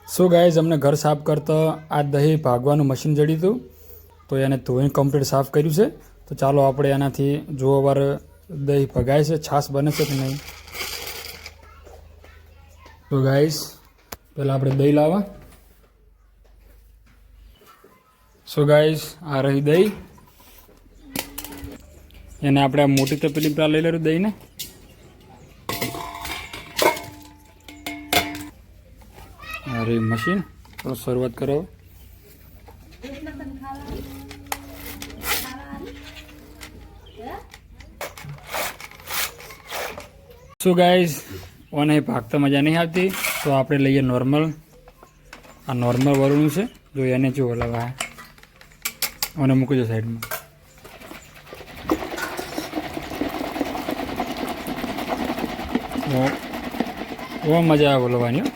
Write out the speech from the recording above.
So guys અમને ઘર સાફ કરતા આ દહીં ભાગવાનું મશીન જડ્યું હતું તો એને ધોઈને કમ્પ્લીટ સાફ કર્યું છે. તો ચાલો આપણે એનાથી જોવા વાર દહીં ભગાય છે, છાશ બને છે કે નહીં. તો ગાઈઝ પહેલાં આપણે દહીં લાવવા. સો ગાઈઝ આ રહી દહીં. એને આપણે આ મોટી તપેલી પર લઈ લેવું દહીંને. અરે મશીન તો શરૂઆત કરો. સો ગાઈઝ ઓને ભાગતા મજા નહીં આવતી તો આપણે લઈએ નોર્મલ. આ નોર્મલ વરુણું છે, જો એને જો લવા અને મૂકી દો સાઈડમાં. બહુ મજા આવે બોલવાની.